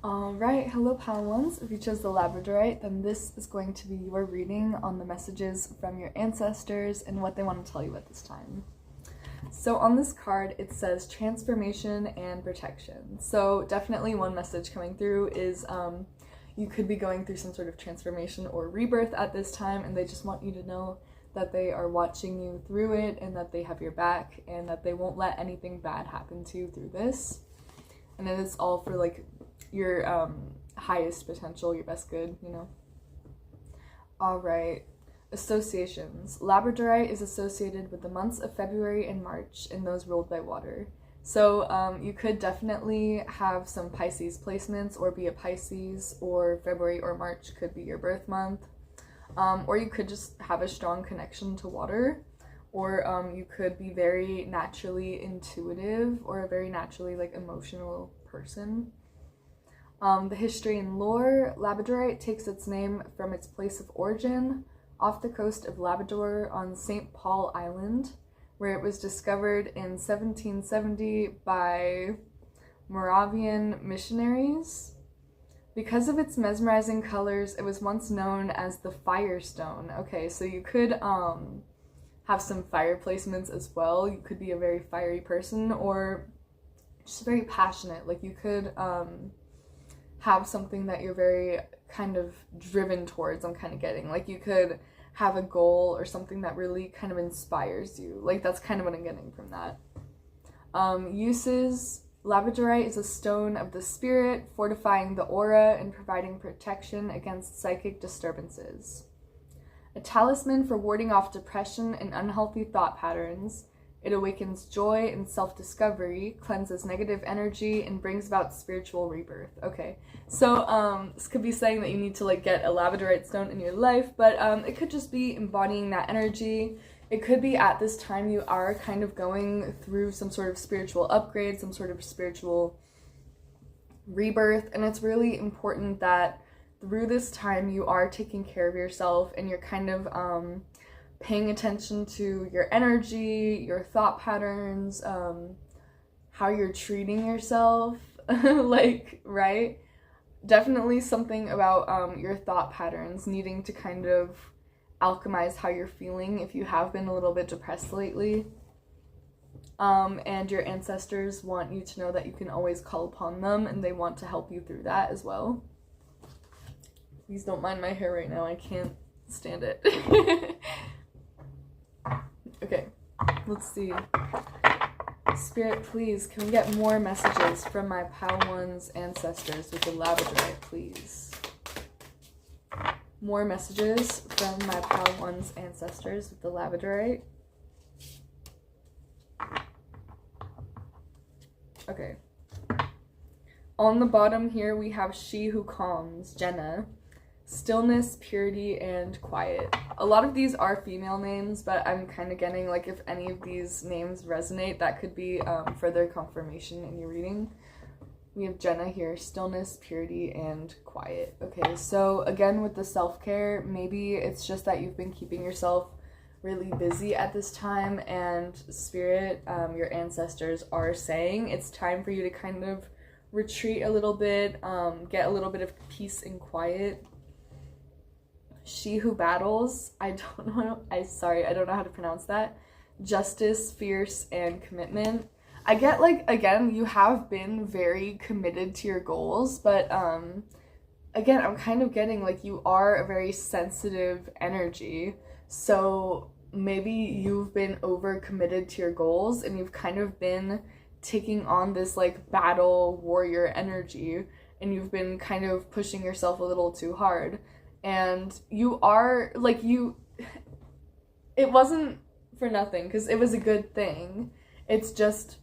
Alright, hello Padawans. If you chose the Labradorite, then this is going to be your reading on the messages from your ancestors and what they want to tell you at this time. So on this card, it says transformation and protection. So definitely one message coming through is you could be going through some sort of transformation or rebirth at this time, and they just want you to know that they are watching you through it and that they have your back and that they won't let anything bad happen to you through this. And then it's all for like your highest potential, your best good, you know. Alright, associations. Labradorite is associated with the months of February and March and those ruled by water. So you could definitely have some Pisces placements or be a Pisces, or February or March could be your birth month. Or you could just have a strong connection to water, or you could be very naturally intuitive or a very naturally like emotional person. The history and lore. Labradorite takes its name from its place of origin off the coast of Labrador on St. Paul Island, where it was discovered in 1770 by Moravian missionaries. Because of its mesmerizing colors, it was once known as the Firestone. Okay, so you could have some fire placements as well. You could be a very fiery person or just very passionate. Like you could have something that you're very kind of driven towards. I'm kind of getting like you could have a goal or something that really kind of inspires you. Like that's kind of what I'm getting from that. Uses. Labradorite is a stone of the spirit, fortifying the aura and providing protection against psychic disturbances. A talisman for warding off depression and unhealthy thought patterns. It awakens joy and self-discovery, cleanses negative energy, and brings about spiritual rebirth. Okay, so this could be saying that you need to like get a Labradorite stone in your life, but it could just be embodying that energy. It could be at this time you are kind of going through some sort of spiritual upgrade, some sort of spiritual rebirth, and it's really important that through this time you are taking care of yourself and you're kind of paying attention to your energy, your thought patterns, how you're treating yourself, like, right? Definitely something about your thought patterns, needing to kind of alchemize how you're feeling if you have been a little bit depressed lately. And your ancestors want you to know that you can always call upon them and they want to help you through that as well. Please don't mind my hair right now, I can't stand it. Okay, let's see. Spirit, please, can we get more messages from my Padawan's ancestors with the Labradorite, please? More messages from my Padawan's ancestors with the Labradorite. Okay. On the bottom here, we have She Who Calms, Jenna. Stillness, purity, and quiet. A lot of these are female names, but I'm kind of getting like if any of these names resonate, that could be further confirmation in your reading. We have Jenna here, stillness, purity, and quiet. Okay, so again with the self-care, maybe it's just that you've been keeping yourself really busy at this time, and Spirit, your ancestors are saying it's time for you to kind of retreat a little bit, get a little bit of peace and quiet. She Who Battles, I don't know how to pronounce that. Justice, fierce, and commitment. I get like, again, you have been very committed to your goals, but again, I'm kind of getting like you are a very sensitive energy, so maybe you've been over committed to your goals and you've kind of been taking on this like battle warrior energy and you've been kind of pushing yourself a little too hard. And you are, like, it wasn't for nothing, because it was a good thing. It's just,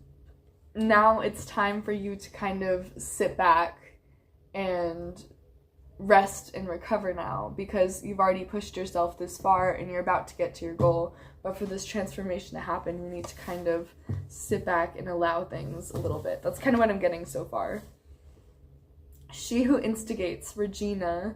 now it's time for you to kind of sit back and rest and recover now, because you've already pushed yourself this far and you're about to get to your goal. But for this transformation to happen, you need to kind of sit back and allow things a little bit. That's kind of what I'm getting so far. She Who Instigates, Regina.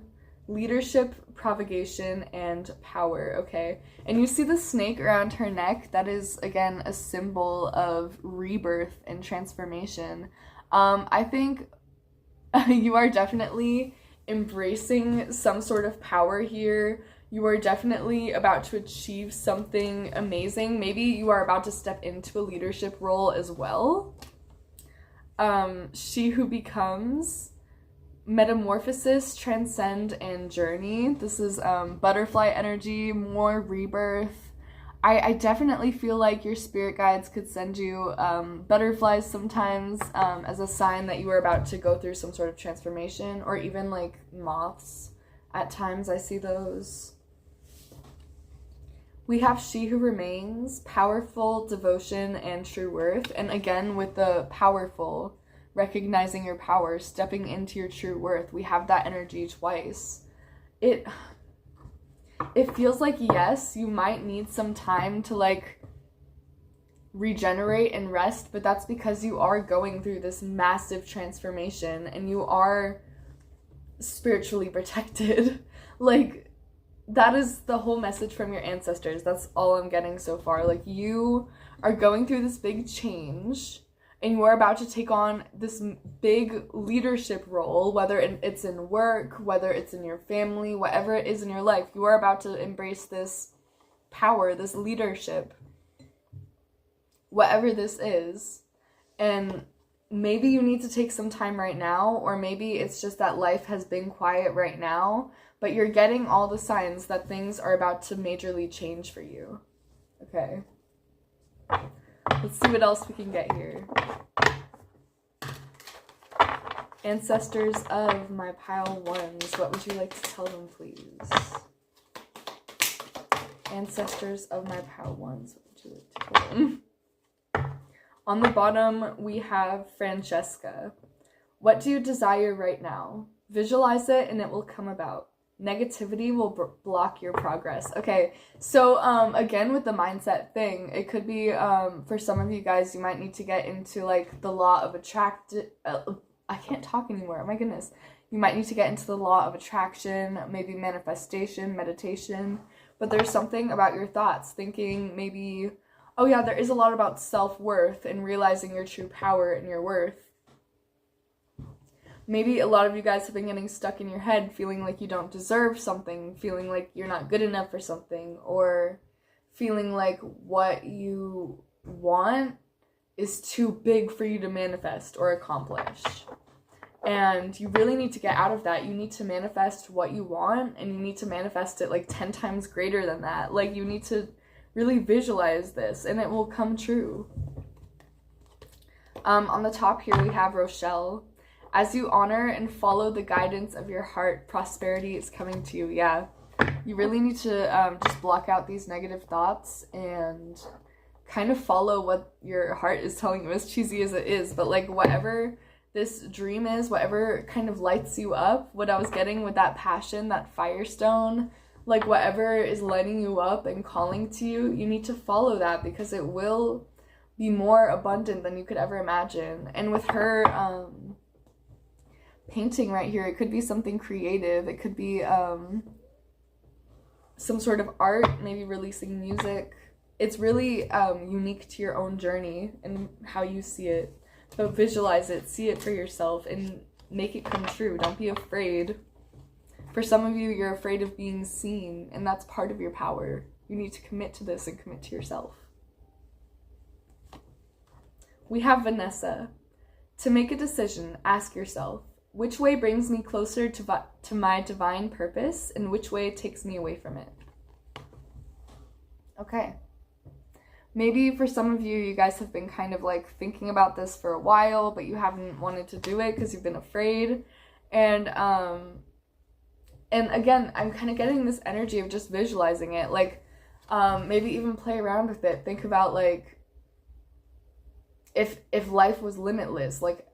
Leadership, propagation, and power. Okay, and you see the snake around her neck. That is again a symbol of rebirth and transformation. I think You are definitely embracing some sort of power here. You are definitely about to achieve something amazing. Maybe you are about to step into a leadership role as well. She who becomes, metamorphosis, transcend, and journey. This is butterfly energy, more rebirth. I definitely feel like your spirit guides could send you butterflies sometimes as a sign that you are about to go through some sort of transformation, or even like moths. At times I see those. We have she who remains, powerful, devotion, and true worth. And again, with the powerful, recognizing your power, stepping into your true worth, we have that energy twice. It feels like, yes, you might need some time to like regenerate and rest, but that's because you are going through this massive transformation and you are spiritually protected. Like, that is the whole message from your ancestors. That's all I'm getting so far. Like, you are going through this big change and you are about to take on this big leadership role, whether it's in work, whether it's in your family, whatever it is in your life. You are about to embrace this power, this leadership, whatever this is. And maybe you need to take some time right now, or maybe it's just that life has been quiet right now, but you're getting all the signs that things are about to majorly change for you. Okay. Let's see what else we can get here. Ancestors of my pile ones, what would you like to tell them, please? Ancestors of my pile ones, what would you like to tell them? On the bottom, we have Francesca. What do you desire right now? Visualize it and it will come about. Negativity will block your progress. Okay, so again, with the mindset thing, it could be for some of you guys, you might need to get into like the law of I can't talk anymore, oh my goodness. You might need to get into the law of attraction, maybe manifestation, meditation, but there's something about your thoughts, thinking maybe, oh yeah, there is a lot about self-worth and realizing your true power and your worth. Maybe a lot of you guys have been getting stuck in your head, feeling like you don't deserve something, feeling like you're not good enough for something, or feeling like what you want is too big for you to manifest or accomplish. And you really need to get out of that. You need to manifest what you want, and you need to manifest it like 10 times greater than that. Like, you need to really visualize this, and it will come true. On the top here, we have Rochelle. As you honor and follow the guidance of your heart, prosperity is coming to you. Yeah, you really need to just block out these negative thoughts and kind of follow what your heart is telling you, as cheesy as it is. But like, whatever this dream is, whatever kind of lights you up, what I was getting with that passion, that firestone, like whatever is lighting you up and calling to you, you need to follow that, because it will be more abundant than you could ever imagine. And with her painting right here, it could be something creative, it could be some sort of art, maybe releasing music. It's really unique to your own journey and how you see it. But visualize it, see it for yourself, and make it come true. Don't be afraid. For some of you, you're afraid of being seen, and that's part of your power. You need to commit to this and commit to yourself. We have Vanessa. To make a decision, ask yourself, which way brings me closer to my divine purpose, and which way takes me away from it? Okay. Maybe for some of you, you guys have been kind of like thinking about this for a while, but you haven't wanted to do it because you've been afraid. And again, I'm kind of getting this energy of just visualizing it. Like, maybe even play around with it. Think about like, if life was limitless, like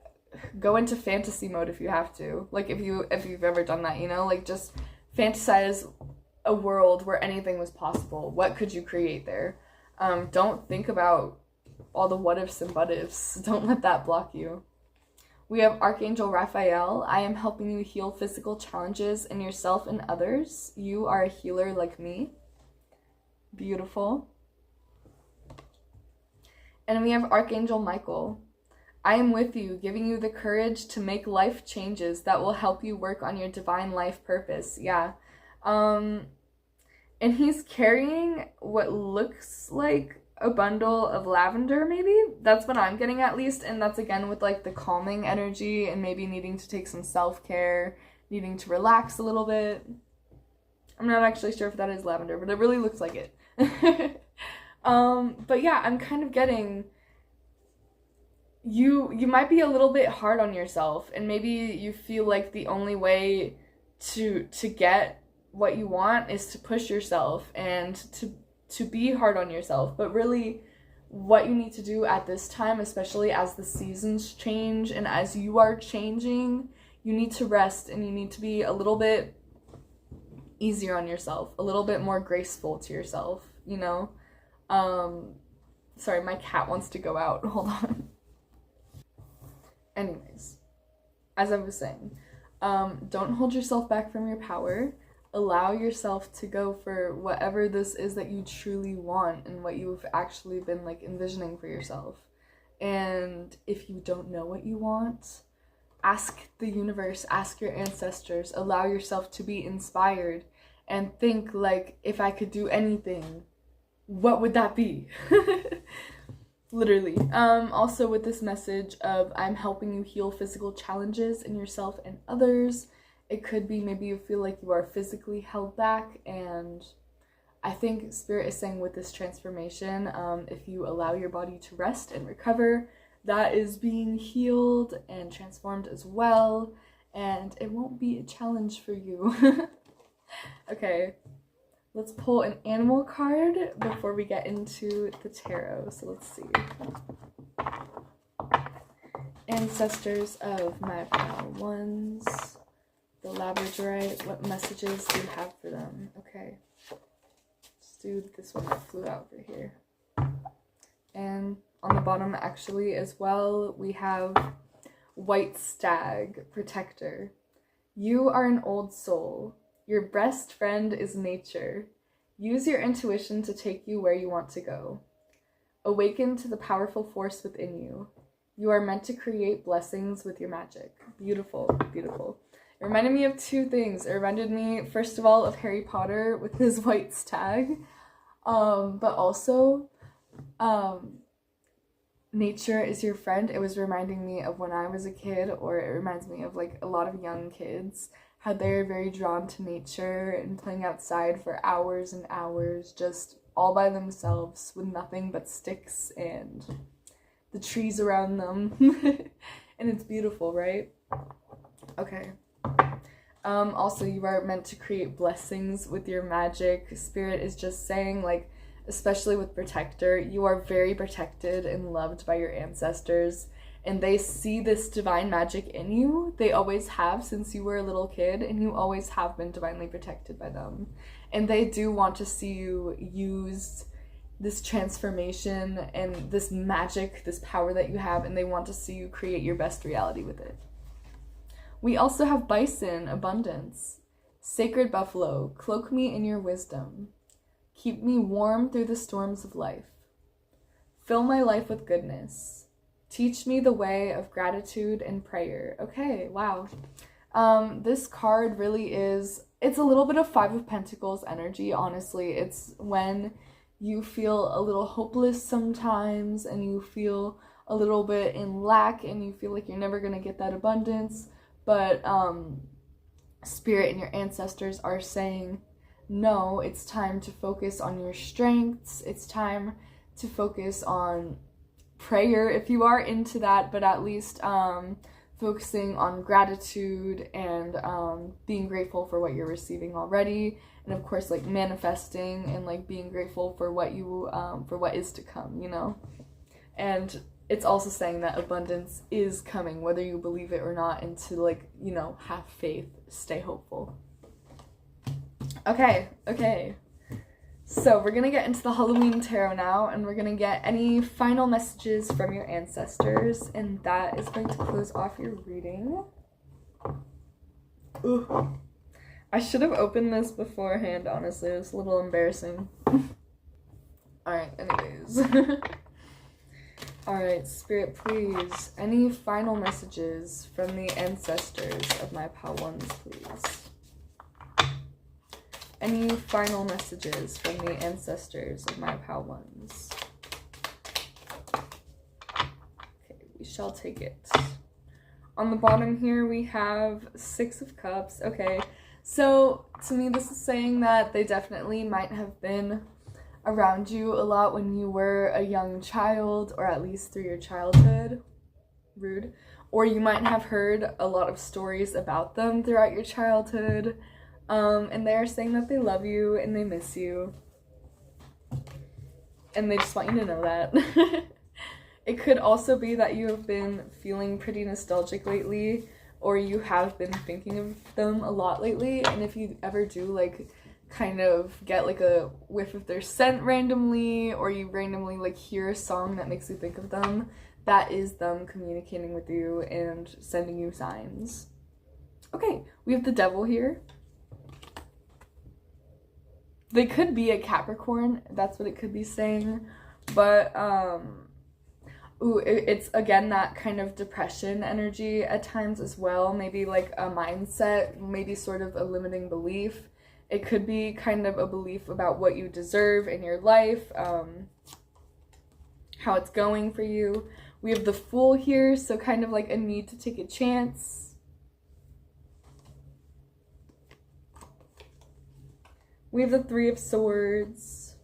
go into fantasy mode if you have to. Like if you've ever done that, you know, like just fantasize a world where anything was possible. What could you create there? Don't think about all the what ifs and but ifs. Don't let that block you. We have Archangel Raphael. I am helping you heal physical challenges in yourself and others. You are a healer like me. Beautiful. And we have Archangel Michael. I am with you, giving you the courage to make life changes that will help you work on your divine life purpose. Yeah. And he's carrying what looks like a bundle of lavender, maybe? That's what I'm getting at least, and that's again with like the calming energy and maybe needing to take some self-care, needing to relax a little bit. I'm not actually sure if that is lavender, but it really looks like it. But yeah, I'm kind of getting you might be a little bit hard on yourself, and maybe you feel like the only way to get what you want is to push yourself and to be hard on yourself. But really what you need to do at this time, especially as the seasons change and as you are changing, you need to rest and you need to be a little bit easier on yourself, a little bit more graceful to yourself, you know? Sorry, my cat wants to go out. Hold on. Anyways, as I was saying, don't hold yourself back from your power. Allow yourself to go for whatever this is that you truly want and what you've actually been like envisioning for yourself. And if you don't know what you want, ask the universe, ask your ancestors, allow yourself to be inspired and think like, if I could do anything, what would that be? Literally. Also with this message of I'm helping you heal physical challenges in yourself and others. It could be maybe you feel like you are physically held back, and I think Spirit is saying with this transformation, if you allow your body to rest and recover, that is being healed and transformed as well, and it won't be a challenge for you. Okay, let's pull an animal card before we get into the tarot. So let's see. Ancestors of my pile ones. The Labradorite, what messages do you have for them? Okay. Let's do this one that flew out over here. And on the bottom, actually, as well, we have White Stag, Protector. You are an old soul. Your best friend is nature. Use your intuition to take you where you want to go. Awaken to the powerful force within you. You are meant to create blessings with your magic. Beautiful, beautiful. It reminded me of two things. It reminded me, first of all, of Harry Potter with his white stag, but also, nature is your friend. It was reminding me of when I was a kid, or it reminds me of like a lot of young kids, how they're very drawn to nature and playing outside for hours and hours, just all by themselves with nothing but sticks and the trees around them. And it's beautiful, right? Okay. Also, you are meant to create blessings with your magic. Spirit is just saying, like, especially with Protector, you are very protected and loved by your ancestors, and they see this divine magic in you. They always have since you were a little kid, and you always have been divinely protected by them. And they do want to see you use this transformation and this magic, this power that you have, and they want to see you create your best reality with it. We also have Bison, Abundance. Sacred Buffalo, cloak me in your wisdom. Keep me warm through the storms of life. Fill my life with goodness. Teach me the way of gratitude and prayer. Okay, wow. This card really is, it's a little bit of Five of Pentacles energy, honestly. It's when you feel a little hopeless sometimes, and you feel a little bit in lack, and you feel like you're never going to get that abundance. But Spirit and your ancestors are saying, no, it's time to focus on your strengths. It's time to focus on prayer if you are into that, but at least focusing on gratitude and being grateful for what you're receiving already. And of course, like manifesting and like being grateful for what you for what is to come, you know. And it's also saying that abundance is coming, whether you believe it or not, and to, like, you know, have faith, stay hopeful. Okay. So we're gonna get into the Halloween tarot now, and we're gonna get any final messages from your ancestors, and that is going to close off your reading. Ooh. I should have opened this beforehand, honestly. It was a little embarrassing. Alright, anyways. Alright, Spirit, please. Any final messages from the ancestors of my pal ones, please? Any final messages from the ancestors of my pal ones? Okay, we shall take it. On the bottom here, we have 6 of Cups. Okay, so to me, this is saying that they definitely might have been around you a lot when you were a young child, or at least through your childhood. Rude. Or you might have heard a lot of stories about them throughout your childhood. And they're saying that they love you and they miss you. And they just want you to know that. It could also be that you have been feeling pretty nostalgic lately, or you have been thinking of them a lot lately. And if you ever do, like, kind of get like a whiff of their scent randomly, or you randomly like hear a song that makes you think of them, that is them communicating with you and sending you signs. Okay, we have the Devil here. They could be a Capricorn, that's what it could be saying, but it's again that kind of depression energy at times as well, maybe like a mindset, maybe sort of a limiting belief. It could be kind of a belief about what you deserve in your life, how it's going for you. We have the Fool here, so kind of like a need to take a chance. We have the 3 of Swords.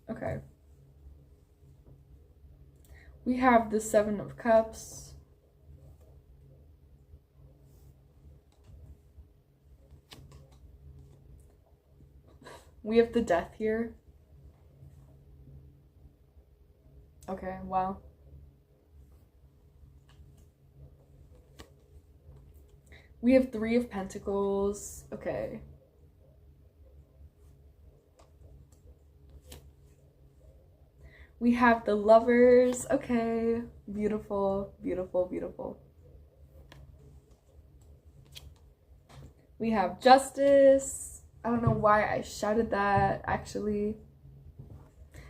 Okay. We have the 7 of Cups. We have the Death here. Okay, wow. We have 3 of Pentacles. Okay. We have the Lovers. Okay. Beautiful, beautiful, beautiful. We have Justice. I don't know why I shouted that, actually.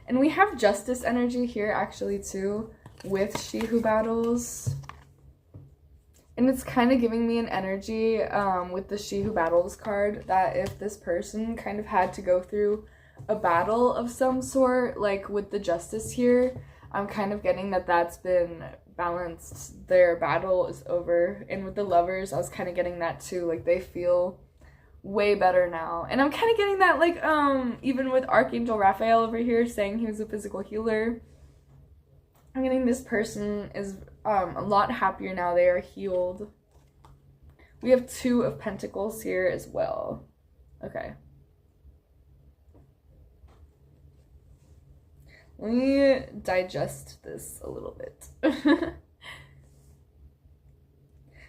And we have Justice energy here, actually, too, with She Who Battles. And it's kind of giving me an energy with the She Who Battles card, that if this person kind of had to go through a battle of some sort, like with the Justice here, I'm kind of getting that that's been balanced. Their battle is over. And with the Lovers, I was kind of getting that, too. Like, they feel way better now. And I'm kind of getting that, like, even with Archangel Raphael over here saying he was a physical healer, I'm getting this person is a lot happier now. They are healed. We have 2 of Pentacles here as well. Okay. Let me digest this a little bit.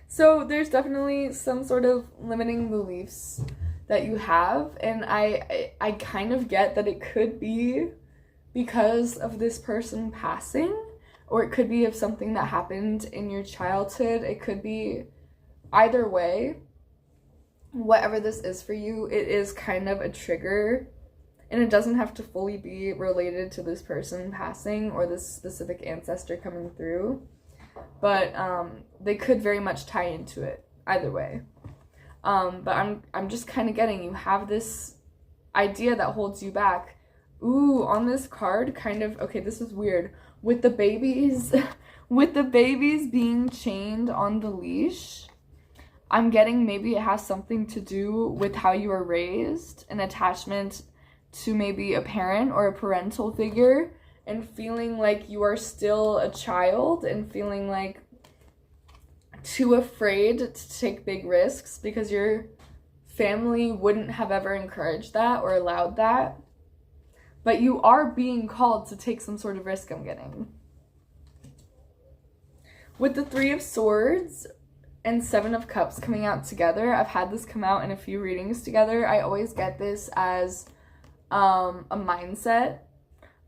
So there's definitely some sort of limiting beliefs that you have, and I kind of get that it could be because of this person passing, or it could be of something that happened in your childhood. It could be either way. Whatever this is for you, it is kind of a trigger, and it doesn't have to fully be related to this person passing or this specific ancestor coming through. But they could very much tie into it either way. But I'm just kind of getting, you have this idea that holds you back. Ooh, on this card, kind of, okay, this is weird. With the babies, with the babies being chained on the leash, I'm getting maybe it has something to do with how you were raised, an attachment to maybe a parent or a parental figure, and feeling like you are still a child and feeling like too afraid to take big risks because your family wouldn't have ever encouraged that or allowed that. But you are being called to take some sort of risk, I'm getting. With the 3 of Swords and 7 of Cups coming out together, I've had this come out in a few readings together. I always get this as a mindset.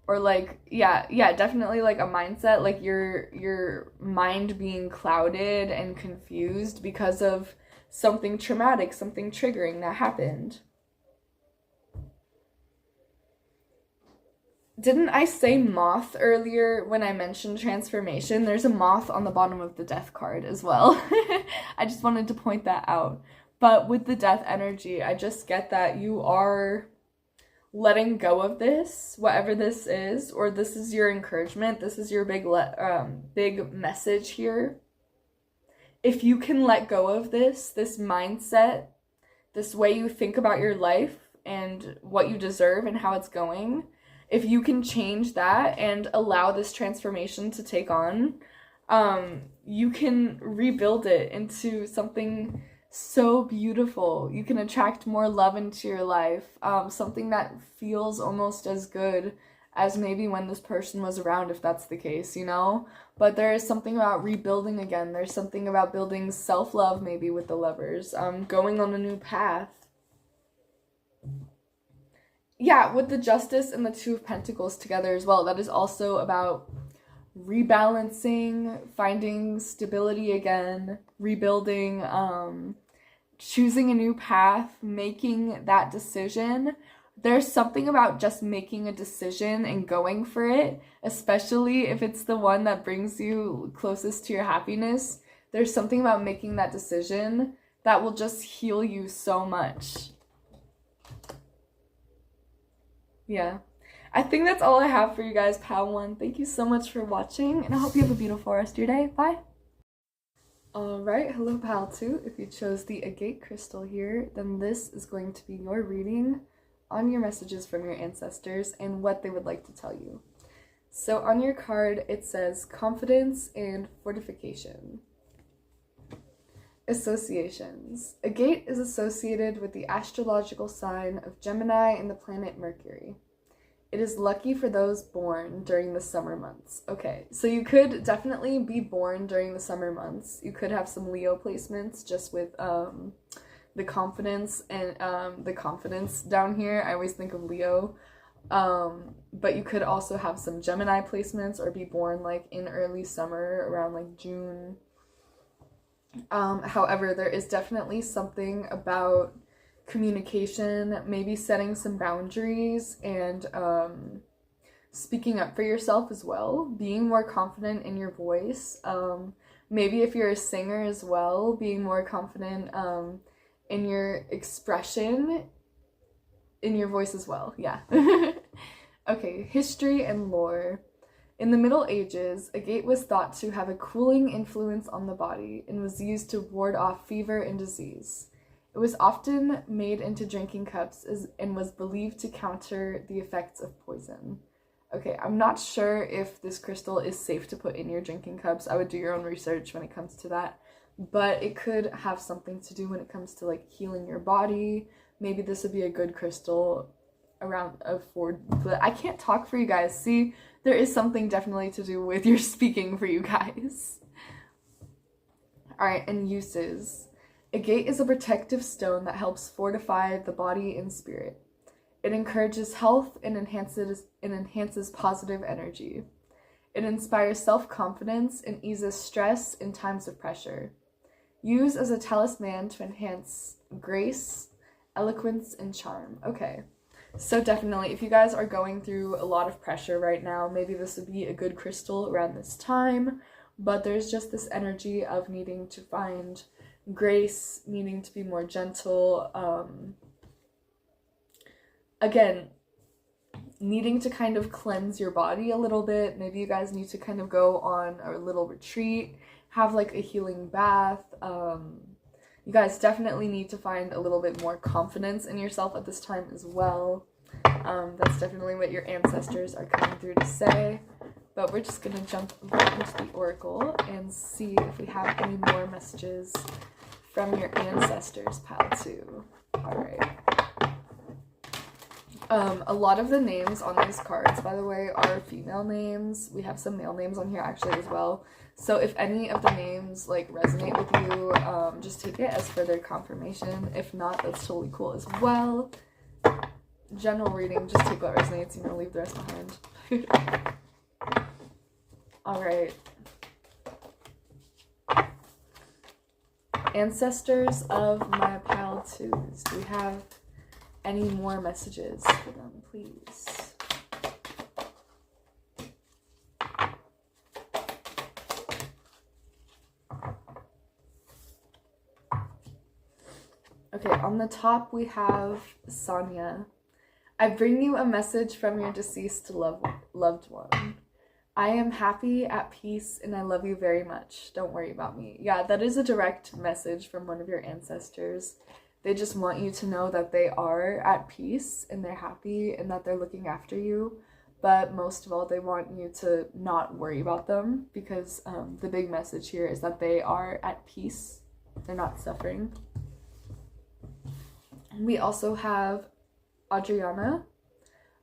Or like, yeah, definitely like a mindset, like your mind being clouded and confused because of something traumatic, something triggering that happened. Didn't I say moth earlier when I mentioned transformation? There's a moth on the bottom of the death card as well. I just wanted to point that out. But with the death energy, I just get that you are letting go of this, whatever this is, or this is your encouragement. This is your big message here. If you can let go of this mindset, this way you think about your life and what you deserve and how it's going, if you can change that and allow this transformation to take on, you can rebuild it into something so beautiful. You can attract more love into your life, something that feels almost as good as maybe when this person was around, if that's the case, you know? But there is something about rebuilding again. There's something about building self-love maybe with the Lovers, going on a new path. Yeah, with the Justice and the Two of Pentacles together as well, that is also about rebalancing, finding stability again, rebuilding, choosing a new path, making that decision. There's something about just making a decision and going for it, especially if it's the one that brings you closest to your happiness. There's something about making that decision that will just heal you so much. Yeah, I think that's all I have for you guys, Pal 1. Thank you so much for watching, and I hope you have a beautiful rest of your day. Bye! Alright, hello Pal 2. If you chose the agate crystal here, then this is going to be your reading on your messages from your ancestors and what they would like to tell you. So on your card, it says confidence and fortification. Associations. Agate is associated with the astrological sign of Gemini and the planet Mercury. It is lucky for those born during the summer months. Okay, so you could definitely be born during the summer months. You could have some Leo placements just with the confidence and the confidence down here. I always think of Leo. But you could also have some Gemini placements or be born like in early summer around like June. However, there is definitely something about communication, maybe setting some boundaries and speaking up for yourself as well, being more confident in your voice. Maybe if you're a singer as well, being more confident in your expression, in your voice as well. Yeah. Okay, history and lore. In the Middle Ages, agate was thought to have a cooling influence on the body and was used to ward off fever and disease. It was often made into drinking cups and was believed to counter the effects of poison. Okay, I'm not sure if this crystal is safe to put in your drinking cups. I would do your own research when it comes to that. But it could have something to do when it comes to like healing your body. Maybe this would be a good crystal around but I can't talk for you guys. See, there is something definitely to do with your speaking for you guys. Alright, and uses. Agate is a protective stone that helps fortify the body and spirit. It encourages health and enhances positive energy. It inspires self-confidence and eases stress in times of pressure. Use as a talisman to enhance grace, eloquence, and charm. Okay. So definitely, if you guys are going through a lot of pressure right now, maybe this would be a good crystal around this time, but there's just this energy of needing to find grace, needing to be more gentle, again, needing to kind of cleanse your body a little bit. Maybe you guys need to kind of go on a little retreat, have like a healing bath. You guys definitely need to find a little bit more confidence in yourself at this time as well. That's definitely what your ancestors are coming through to say. But we're just going to jump right into the oracle and see if we have any more messages from your ancestors, Pal 2. Alright. A lot of the names on these cards, by the way, are female names. We have some male names on here actually as well. So if any of the names like resonate with you, just take it as further confirmation. If not, that's totally cool as well. General reading, just take what resonates, you know, leave the rest behind. Alright. Ancestors of my Pal 2s. Do we have any more messages for them, please? Okay, on the top we have Sonia. I bring you a message from your deceased loved one. I am happy, at peace, and I love you very much. Don't worry about me. Yeah, that is a direct message from one of your ancestors. They just want you to know that they are at peace and they're happy and that they're looking after you. But most of all, they want you to not worry about them because the big message here is that they are at peace. They're not suffering. We also have Adriana.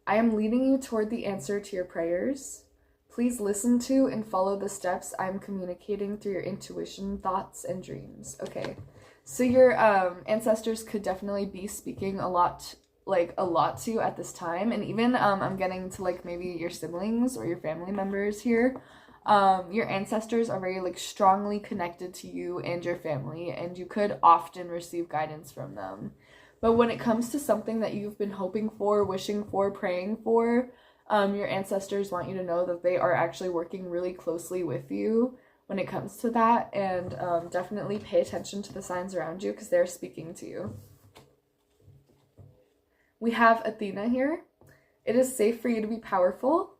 I am leading you toward the answer to your prayers. Please listen to and follow the steps I'm communicating through your intuition, thoughts, and dreams. Okay, so your ancestors could definitely be speaking a lot to you at this time, and even I'm getting to like maybe your siblings or your family members here. Your ancestors are very like strongly connected to you and your family, and you could often receive guidance from them. But when it comes to something that you've been hoping for, wishing for, praying for, your ancestors want you to know that they are actually working really closely with you when it comes to that, and definitely pay attention to the signs around you because they're speaking to you. We have Athena here. It is safe for you to be powerful.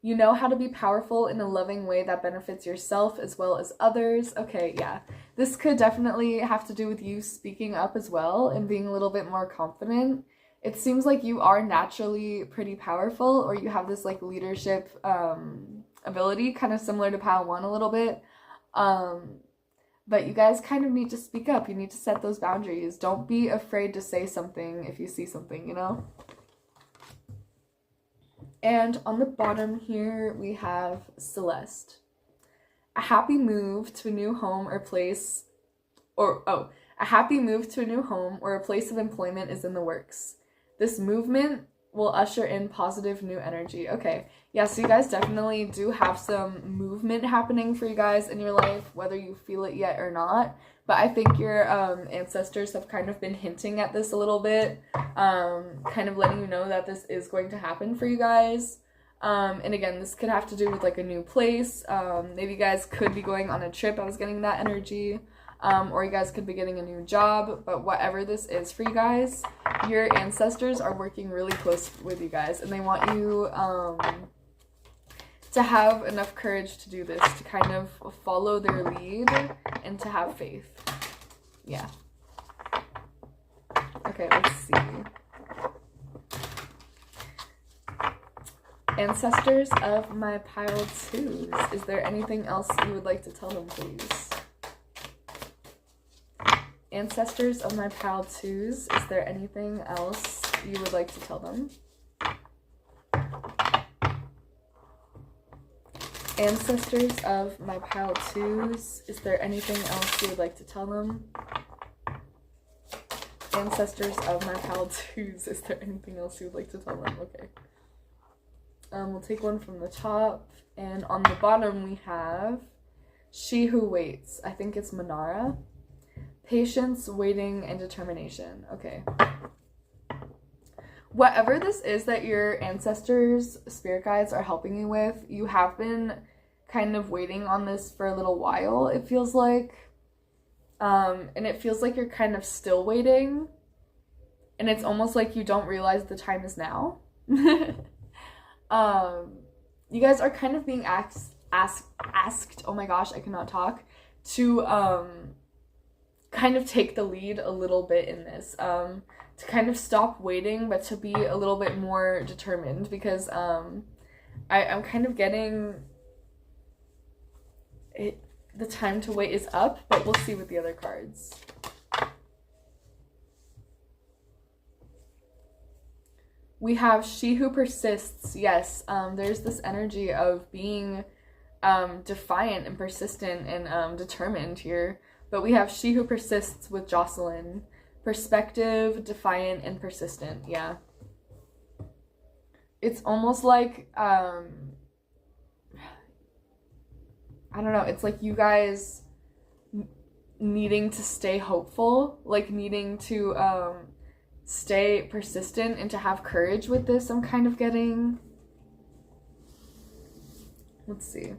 You know how to be powerful in a loving way that benefits yourself as well as others. Okay, yeah. This could definitely have to do with you speaking up as well and being a little bit more confident. It seems like you are naturally pretty powerful, or you have this like leadership ability, kind of similar to Padawan a little bit. But you guys kind of need to speak up. You need to set those boundaries. Don't be afraid to say something if you see something, you know? And on the bottom here, we have Celeste. A happy move to a new home or place, a happy move to a new home or a place of employment is in the works. This movement will usher in positive new energy. Okay, yeah, so you guys definitely do have some movement happening for you guys in your life, whether you feel it yet or not. But I think your ancestors have kind of been hinting at this a little bit, kind of letting you know that this is going to happen for you guys. And again, this could have to do with like a new place. Maybe you guys could be going on a trip. I was getting that energy. Or you guys could be getting a new job. But whatever this is for you guys, your ancestors are working really close with you guys. And they want you to have enough courage to do this, to kind of follow their lead and to have faith. Yeah. Okay, let's see. Ancestors of my pile twos, is there anything else you would like to tell them, please? Ancestors of my pile twos, is there anything else you would like to tell them? Ancestors of my pile twos, is there anything else you would like to tell them? Ancestors of my pile twos, is there anything else you would like to tell them? Okay. We'll take one from the top, and on the bottom we have She Who Waits. I think it's Manara. Patience, waiting, and determination. Okay. Whatever this is that your ancestors, spirit guides, are helping you with, you have been kind of waiting on this for a little while, it feels like. And it feels like you're kind of still waiting. And it's almost like you don't realize the time is now. You guys are kind of being asked, oh my gosh, I cannot talk, to kind of take the lead a little bit in this. To kind of stop waiting, but to be a little bit more determined, because I'm kind of getting it. The time to wait is up, but we'll see with the other cards. We have She Who Persists. Yes, there's this energy of being defiant and persistent and determined here. But we have She Who Persists with Jocelyn. Perspective, defiant, and persistent. Yeah. It's almost like, I don't know, it's like you guys needing to stay hopeful, like needing to stay persistent and to have courage with this. I'm kind of getting, let's see.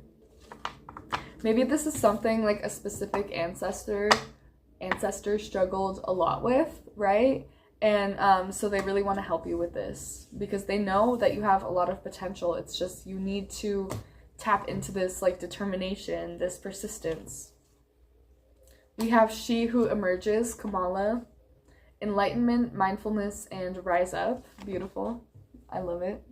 Maybe this is something like a specific ancestor ancestors struggled a lot with, right? And so they really want to help you with this because they know that you have a lot of potential. It's just you need to tap into this like determination, this persistence. We have she who emerges, Kamala, enlightenment, mindfulness, and rise up. Beautiful. I love it.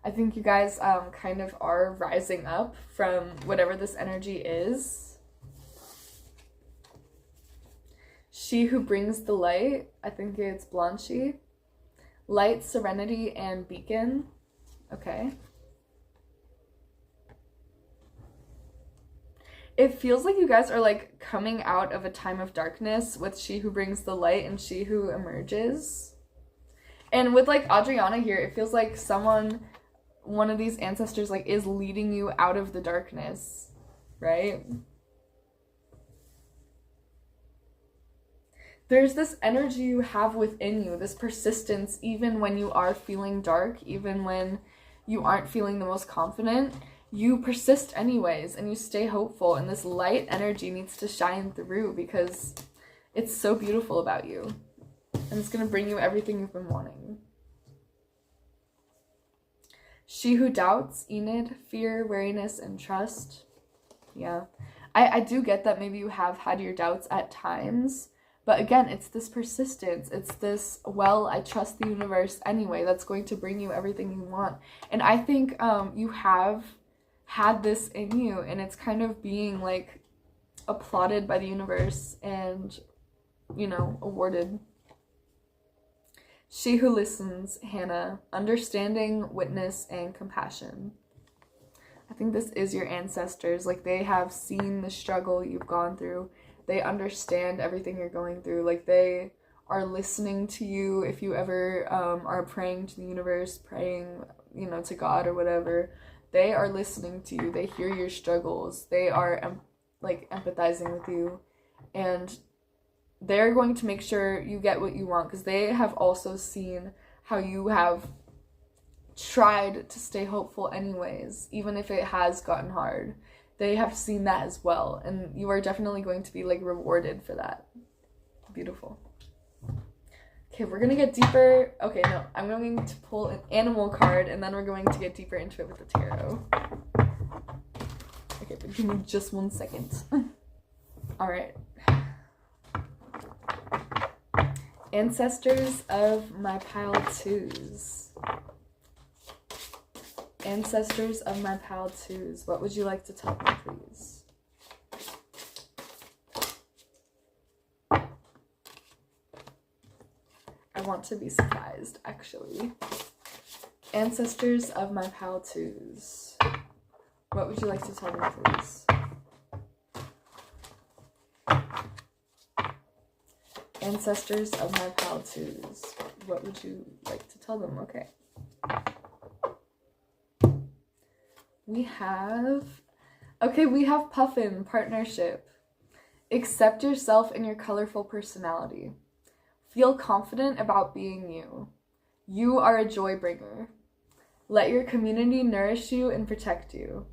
I think you guys kind of are rising up from whatever this energy is. She who brings the light, I think it's Blanchi. Light, serenity, and beacon. Okay. It feels like you guys are like coming out of a time of darkness with she who brings the light and she who emerges. And with like Adriana here, it feels like one of these ancestors like is leading you out of the darkness, right? There's this energy you have within you, this persistence, even when you are feeling dark, even when you aren't feeling the most confident, you persist anyways and you stay hopeful, and this light energy needs to shine through because it's so beautiful about you and it's going to bring you everything you've been wanting. She who doubts, Enid, fear, wariness, and trust. Yeah, I do get that maybe you have had your doubts at times. But again, it's this persistence. It's this, well, I trust the universe anyway. That's going to bring you everything you want. And I think you have had this in you, and it's kind of being like applauded by the universe and, you know, awarded. She who listens, Hannah, understanding, witness, and compassion. I think this is your ancestors. Like, they have seen the struggle you've gone through. They understand everything you're going through. Like, they are listening to you if you ever are praying to the universe, praying, you know, to God or whatever. They are listening to you. They hear your struggles. They are empathizing with you. And they're going to make sure you get what you want because they have also seen how you have tried to stay hopeful anyways, even if it has gotten hard. They have seen that as well, and you are definitely going to be like rewarded for that. Beautiful. Okay, we're gonna get deeper. Okay, no, I'm going to pull an animal card, and then we're going to get deeper into it with the tarot. Okay, but give me just 1 second. All right. Ancestors of my pile twos. Ancestors of my pile twos, what would you like to tell me, please? I want to be surprised, actually. Ancestors of my pile twos, what would you like to tell me, please? Ancestors of my pile twos, what would you like to tell them? Okay. We have Puffin, partnership. Accept yourself and your colorful personality. Feel confident about being you. You are a joy bringer. Let your community nourish you and protect you.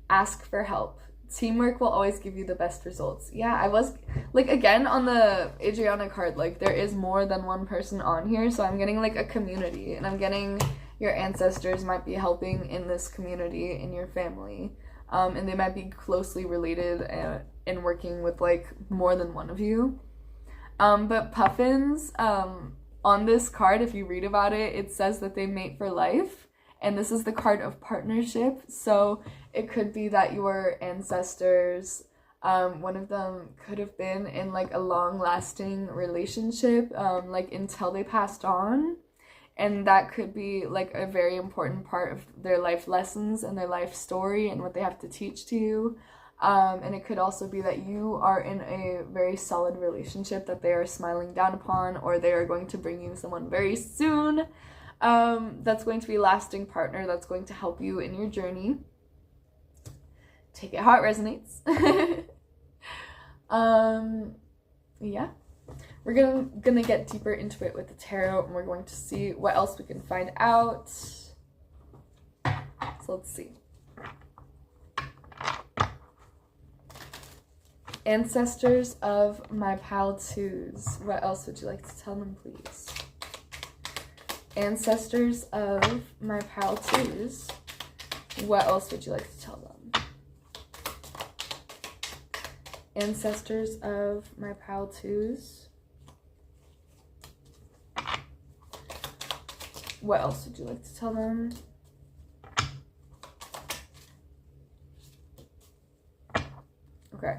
Ask for help. Teamwork will always give you the best results. Yeah, I was, like, again, on the Adriana card, like, there is more than one person on here, so I'm getting, like, a community, and I'm getting your ancestors might be helping in this community, in your family, and they might be closely related and working with, like, more than one of you. But puffins, on this card, if you read about it, it says that they mate for life, and this is the card of partnership, so it could be that your ancestors, one of them could have been in, like, a long-lasting relationship, like, until they passed on, and that could be, like, a very important part of their life lessons and their life story and what they have to teach to you. And it could also be that you are in a very solid relationship that they are smiling down upon, or they are going to bring you someone very soon that's going to be a lasting partner that's going to help you in your journey. Take it how it resonates. Yeah. We're gonna get deeper into it with the tarot, and we're going to see what else we can find out. So let's see. Ancestors of my pal twos. What else would you like to tell them, please? Ancestors of my pal twos. What else would you like to tell them? Ancestors of my pal twos. What else would you like to tell them? Okay.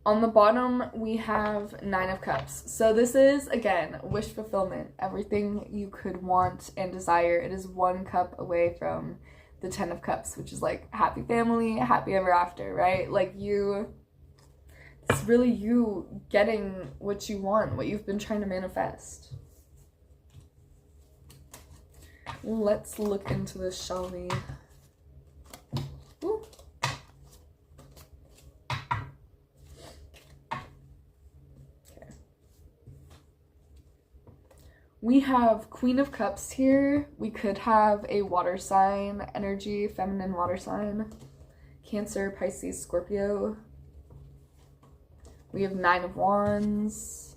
On the bottom, we have Nine of Cups. So this is, again, wish fulfillment. Everything you could want and desire. It is 1 cup away from the 10 of Cups, which is like happy family, happy ever after, right? Like it's really you getting what you want, what you've been trying to manifest. Let's look into this, shall we? Ooh. We have Queen of Cups here. We could have a water sign energy, feminine water sign. Cancer, Pisces, Scorpio. We have 9 of Wands.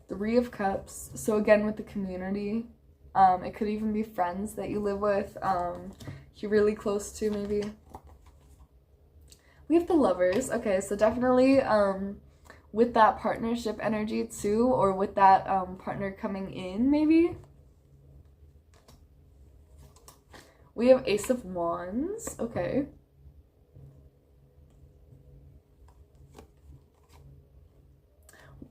3 of Cups. So again, with the community. It could even be friends that you live with. You're really close to, maybe. We have the Lovers. Okay, so definitely, with that partnership energy too, or with that partner coming in, maybe. We have Ace of Wands. Okay.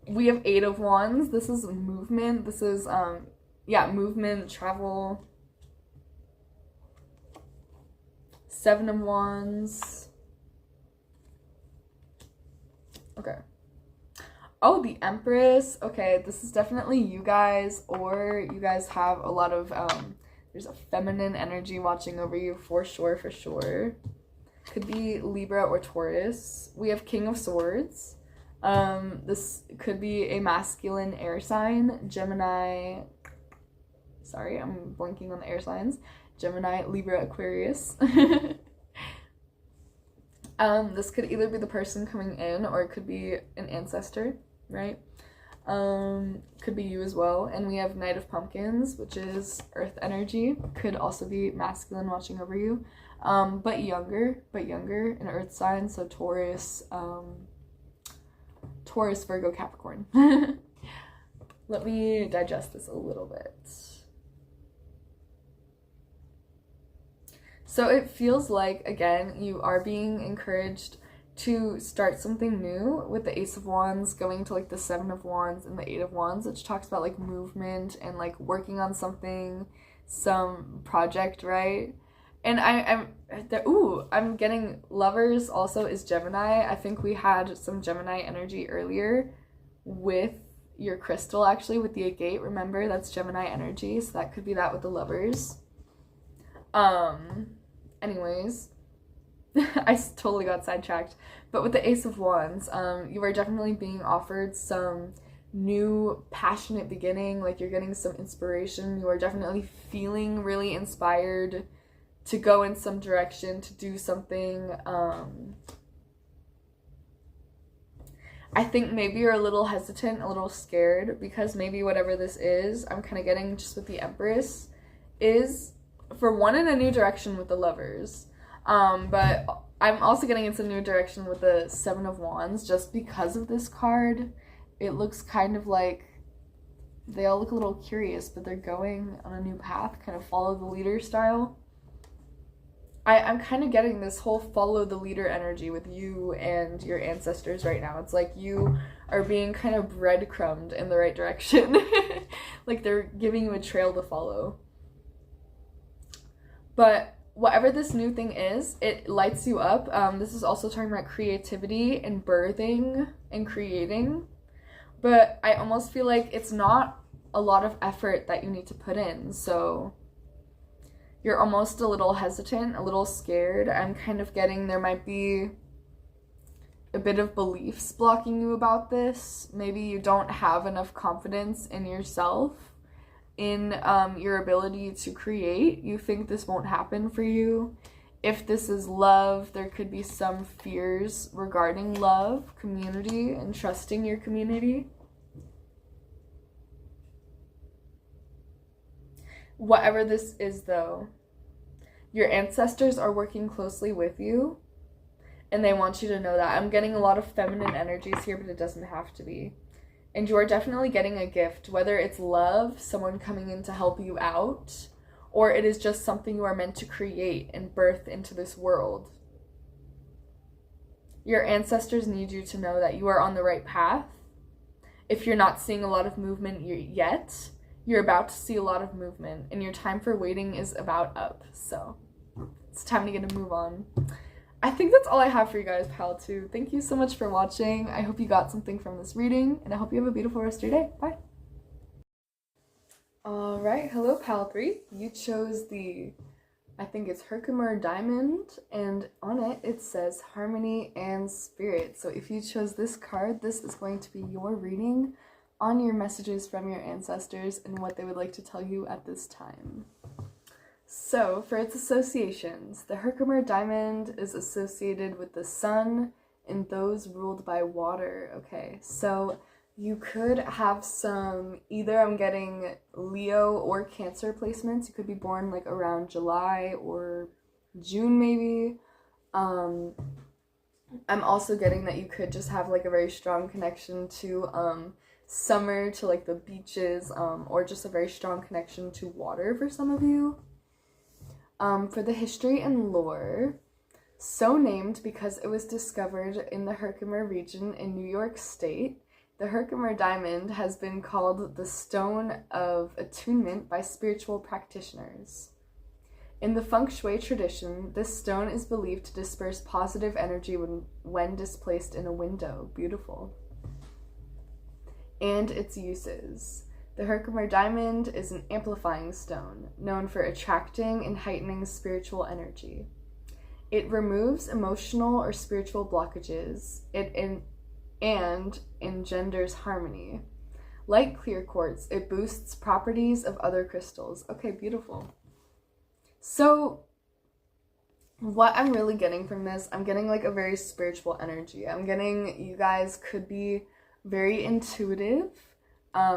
We have 8 of Wands. This is movement. This is, yeah, movement, travel. 7 of Wands. Okay. Oh, the Empress. Okay, this is definitely you guys, or you guys have a lot of, there's a feminine energy watching over you for sure, for sure. Could be Libra or Taurus. We have King of Swords. This could be a masculine air sign. Gemini. Sorry, I'm blanking on the air signs. Gemini, Libra, Aquarius. This could either be the person coming in, or it could be an ancestor, right? Could be you as well. And we have Knight of Pumpkins, which is earth energy. Could also be masculine watching over you. But younger, an earth sign. So Taurus, Virgo, Capricorn. Let me digest this a little bit. So it feels like, again, you are being encouraged to start something new with the Ace of Wands going to like the 7 of Wands and the 8 of Wands, which talks about like movement and like working on something, some project, right? And I'm getting Lovers also is Gemini. I think we had some Gemini energy earlier with your crystal, actually, with the agate. Remember, that's Gemini energy, so that could be that with the Lovers. Anyways, I totally got sidetracked. But with the Ace of Wands, you are definitely being offered some new passionate beginning. Like, you're getting some inspiration. You are definitely feeling really inspired to go in some direction, to do something. I think maybe you're a little hesitant, a little scared, because maybe whatever this is, I'm kind of getting just with the Empress, is for one in a new direction with the Lovers. But I'm also getting into a new direction with the 7 of Wands just because of this card. It looks kind of like they all look a little curious, but they're going on a new path, kind of follow the leader style. I'm kind of getting this whole follow the leader energy with you and your ancestors right now. It's like you are being kind of breadcrumbed in the right direction. Like they're giving you a trail to follow. But whatever this new thing is, it lights you up. This is also talking about creativity and birthing and creating. But I almost feel like it's not a lot of effort that you need to put in. So you're almost a little hesitant, a little scared. I'm kind of getting there might be a bit of beliefs blocking you about this. Maybe you don't have enough confidence in yourself in your ability to create. You think this won't happen for you. If this is love, there could be some fears regarding love, community, and trusting your community. Whatever this is, though, your ancestors are working closely with you, and they want you to know that. I'm getting a lot of feminine energies here, but it doesn't have to be. And you are definitely getting a gift, whether it's love, someone coming in to help you out, or it is just something you are meant to create and birth into this world. Your ancestors need you to know that you are on the right path. If you're not seeing a lot of movement yet, you're about to see a lot of movement, and your time for waiting is about up. So it's time to get a move on. I think that's all I have for you guys, Pile 2. Thank you so much for watching. I hope you got something from this reading, and I hope you have a beautiful rest of your day. Bye. Alright, hello Pile 3. You chose the, I think it's Herkimer Diamond, and on it, it says Harmony and Spirit. So if you chose this card, this is going to be your reading on your messages from your ancestors and what they would like to tell you at this time. So, for its associations, the Herkimer Diamond is associated with the sun and those ruled by water. Okay, so you could have some, either I'm getting Leo or Cancer placements. You could be born like around July or June maybe. I'm also getting that you could just have like a very strong connection to summer, to like the beaches, or just a very strong connection to water for some of you. For the history and lore, so named because it was discovered in the Herkimer region in New York State, the Herkimer Diamond has been called the Stone of Attunement by spiritual practitioners. In the Feng Shui tradition, this stone is believed to disperse positive energy when displaced in a window. Beautiful. And its uses. The Herkimer Diamond is an amplifying stone, known for attracting and heightening spiritual energy. It removes emotional or spiritual blockages, and engenders harmony. Like clear quartz, it boosts properties of other crystals. Okay, beautiful. So, what I'm really getting from this, I'm getting like a very spiritual energy. I'm getting you guys could be very intuitive,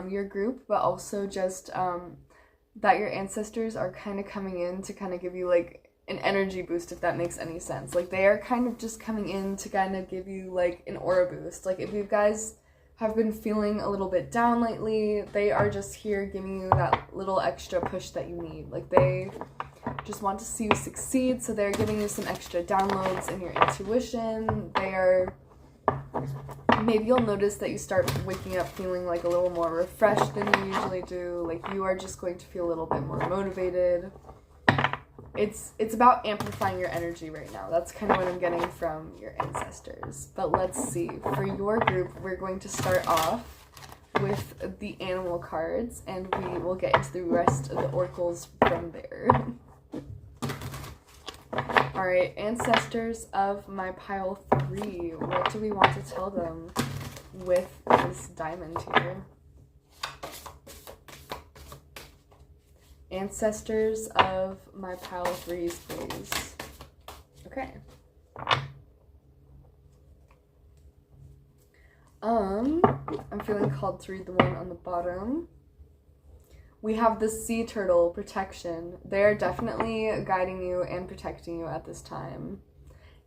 your group, but also just that your ancestors are kind of coming in to kind of give you like an energy boost, if that makes any sense. Like they are kind of just coming in to kind of give you like an aura boost. Like if you guys have been feeling a little bit down lately, they are just here giving you that little extra push that you need. Like they just want to see you succeed, so they're giving you some extra downloads in your intuition. They are, maybe you'll notice that you start waking up feeling like a little more refreshed than you usually do. Like you are just going to feel a little bit more motivated. It's about amplifying your energy right now. That's kind of what I'm getting from your ancestors. But let's see. For your group, we're going to start off with the animal cards, and we will get into the rest of the oracles from there. Alright, ancestors of my pile 3. What do we want to tell them with this diamond here? Ancestors of my pile 3s, please. Okay. I'm feeling called to read the one on the bottom. We have the sea turtle protection. They are definitely guiding you and protecting you at this time.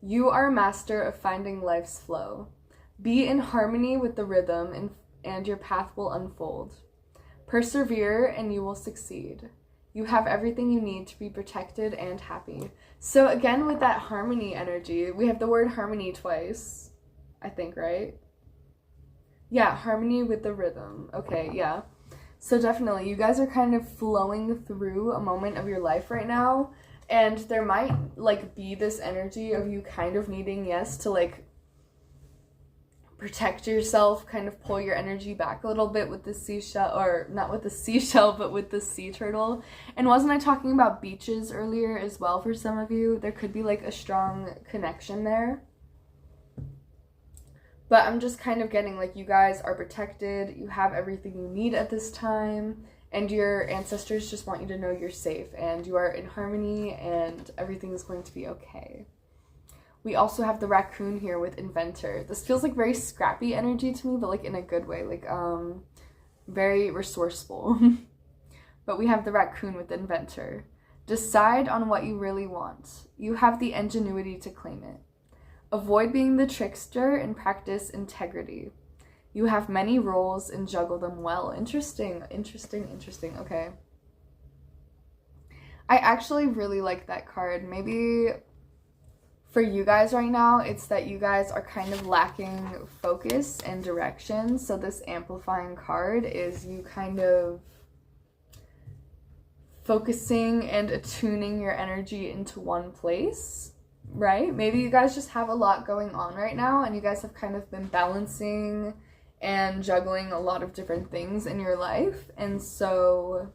You are a master of finding life's flow. Be in harmony with the rhythm and your path will unfold. Persevere and you will succeed. You have everything you need to be protected and happy. So again, with that harmony energy, we have the word harmony twice, I think, right? Yeah, harmony with the rhythm. Okay, yeah. So definitely, you guys are kind of flowing through a moment of your life right now, and there might, like, be this energy of you kind of needing, yes, to, like, protect yourself, kind of pull your energy back a little bit with the seashell, or not with the seashell, but with the sea turtle. And wasn't I talking about beaches earlier as well for some of you? There could be like a strong connection there. But I'm just kind of getting like you guys are protected, you have everything you need at this time, And your ancestors just want you to know you're safe and you are in harmony and everything is going to be okay. We also have the raccoon here with inventor. This feels like very scrappy energy to me, but like in a good way, like very resourceful. But we have the raccoon with inventor. Decide on what you really want. You have the ingenuity to claim it. Avoid being the trickster and practice integrity. You have many roles and juggle them well. Interesting. Okay. I actually really like that card. Maybe for you guys right now, it's that you guys are kind of lacking focus and direction. So this amplifying card is you kind of focusing and attuning your energy into one place, right? Maybe you guys just have a lot going on right now and you guys have kind of been balancing and juggling a lot of different things in your life. And so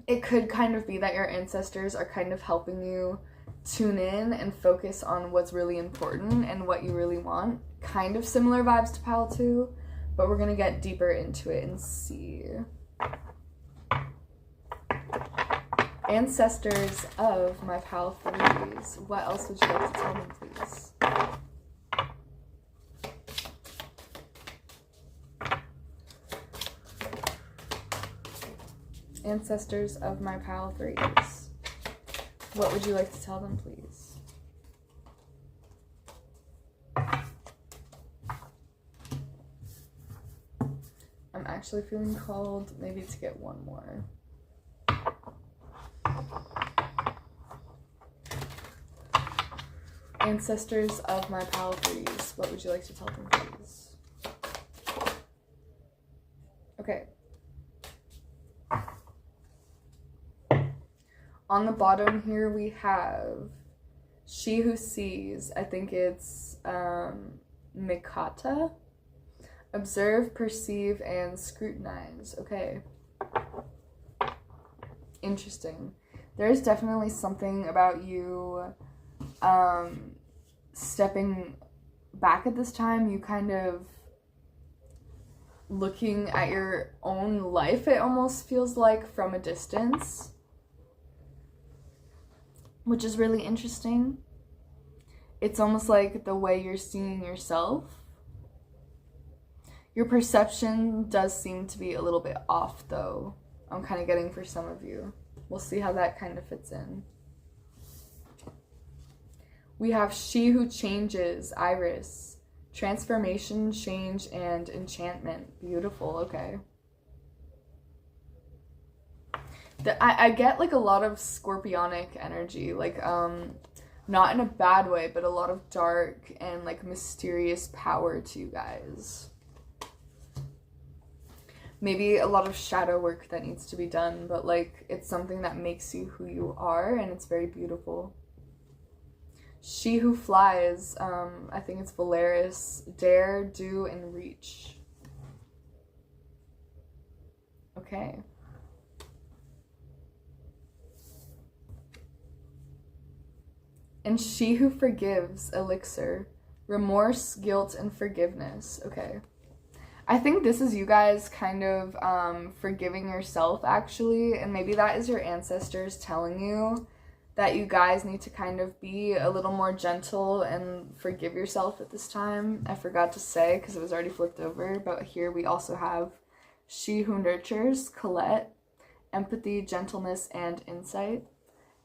it could kind of be that your ancestors are kind of helping you tune in and focus on what's really important and what you really want. Kind of similar vibes to Pile 2, but we're gonna get deeper into it and see. Ancestors of my Pile 3s. What else would you like to tell them, please? Ancestors of my Pile 3s. What would you like to tell them, please? I'm actually feeling called maybe to get one more. Ancestors of my Pile 3s. What would you like to tell them, please? Okay. On the bottom here we have She Who Sees. I think it's Mikata. Observe, perceive, and scrutinize. Okay. Interesting. There's definitely something about you stepping back at this time. You kind of looking at your own life, it almost feels like, from a distance, which is really interesting. It's almost like the way you're seeing yourself. Your perception does seem to be a little bit off, though. I'm kind of getting for some of you. We'll see how that kind of fits in. We have She Who Changes, Iris. Transformation, change, and enchantment. Beautiful, okay. I get like a lot of scorpionic energy, like not in a bad way, but a lot of dark and like mysterious power to you guys. Maybe a lot of shadow work that needs to be done, but like it's something that makes you who you are, and it's very beautiful. She Who Flies, I think it's Valeris. Dare, do, and reach. Okay. And She Who Forgives, Elixir. Remorse, guilt, and forgiveness. Okay. I think this is you guys kind of forgiving yourself, actually, and maybe that is your ancestors telling you that you guys need to kind of be a little more gentle and forgive yourself at this time. I forgot to say because it was already flipped over, but here we also have She Who Nurtures, Colette, empathy, gentleness, and insight.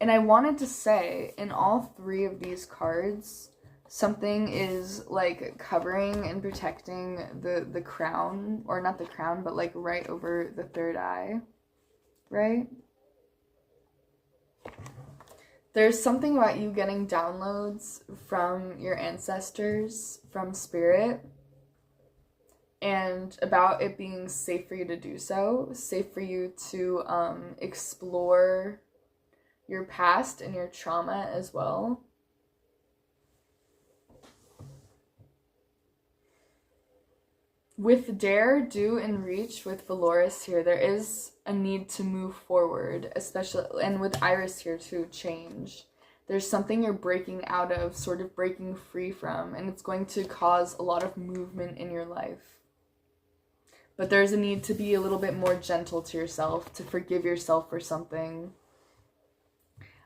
And I wanted to say, in all three of these cards, something is like covering and protecting the crown, or not the crown, but like right over the third eye, right? There's something about you getting downloads from your ancestors, from spirit, and about it being safe for you to do so, safe for you to explore your past and your trauma as well. With Dare, Do, and Reach with Valoris here, there is a need to move forward, especially, and with Iris here to change. There's something you're breaking out of, sort of breaking free from, and it's going to cause a lot of movement in your life. but there's a need to be a little bit more gentle to yourself, to forgive yourself for something.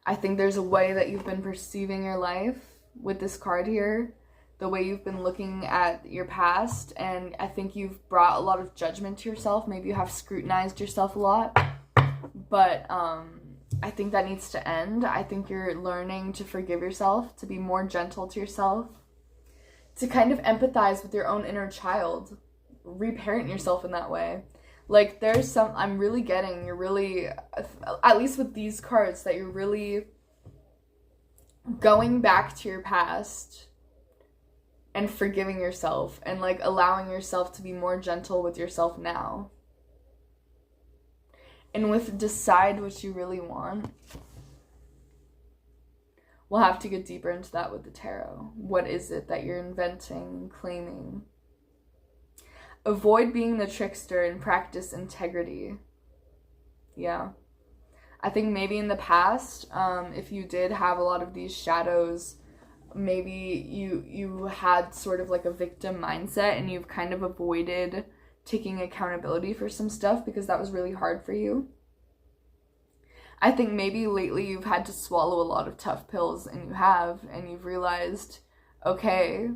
I think there's a way that you've been perceiving your life with this card here, the way you've been looking at your past, and I think you've brought a lot of judgment to yourself. Maybe you have scrutinized yourself a lot, but I think that needs to end. I think you're learning to forgive yourself, to be more gentle to yourself, to kind of empathize with your own inner child, reparent yourself in that way. Like, there's some, I'm really getting, you're really, at least with these cards, that you're really going back to your past and forgiving yourself and, like, allowing yourself to be more gentle with yourself now. And with decide what you really want, we'll have to get deeper into that with the tarot. What is it that you're inventing, claiming? Avoid being the trickster and practice integrity. Yeah. I think maybe in the past, if you did have a lot of these shadows, maybe you had sort of like a victim mindset and you've kind of avoided taking accountability for some stuff because that was really hard for you. I think maybe lately you've had to swallow a lot of tough pills, and you've realized, okay,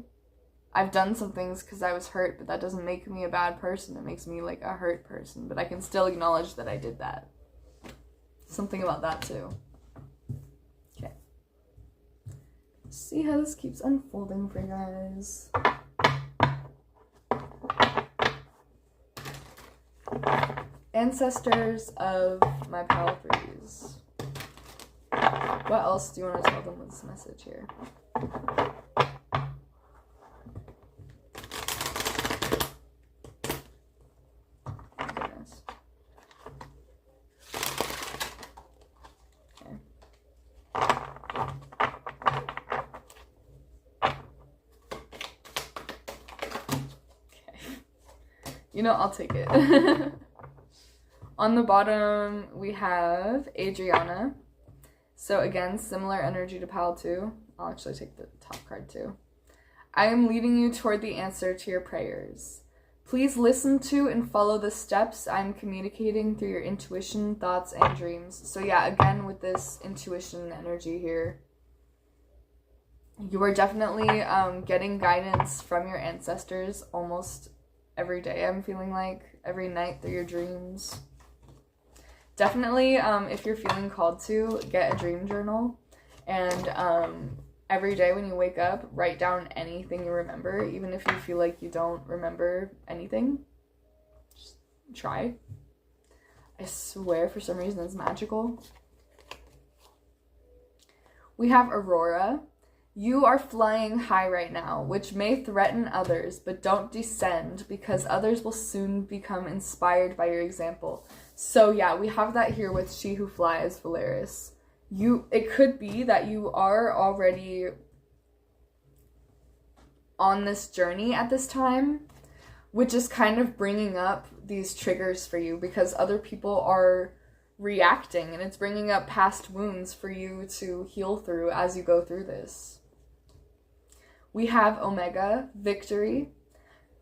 I've done some things because I was hurt, but that doesn't make me a bad person. It makes me like a hurt person, but I can still acknowledge that I did that. Something about that too. Okay. See how this keeps unfolding for you guys. Ancestors of my pal threes. What else do you want to tell them with this message here? Goodness. Okay. Okay. You know, I'll take it. On the bottom, we have Adriana. So again, similar energy to Pal 2. I'll actually take the top card too. I am leading you toward the answer to your prayers. Please listen to and follow the steps I'm communicating through your intuition, thoughts, and dreams. So yeah, again, with this intuition energy here, you are definitely getting guidance from your ancestors almost every day, I'm feeling like. Every night through your dreams. Definitely, if you're feeling called to, get a dream journal, and every day when you wake up, write down anything you remember, even if you feel like you don't remember anything. Just try. I swear, for some reason, it's magical. We have Aurora. You are flying high right now, which may threaten others, but don't descend, because others will soon become inspired by your example. So yeah, we have that here with She Who Flies, Valeris. It could be that you are already on this journey at this time, which is kind of bringing up these triggers for you because other people are reacting, and it's bringing up past wounds for you to heal through as you go through this. We have Omega, Victory.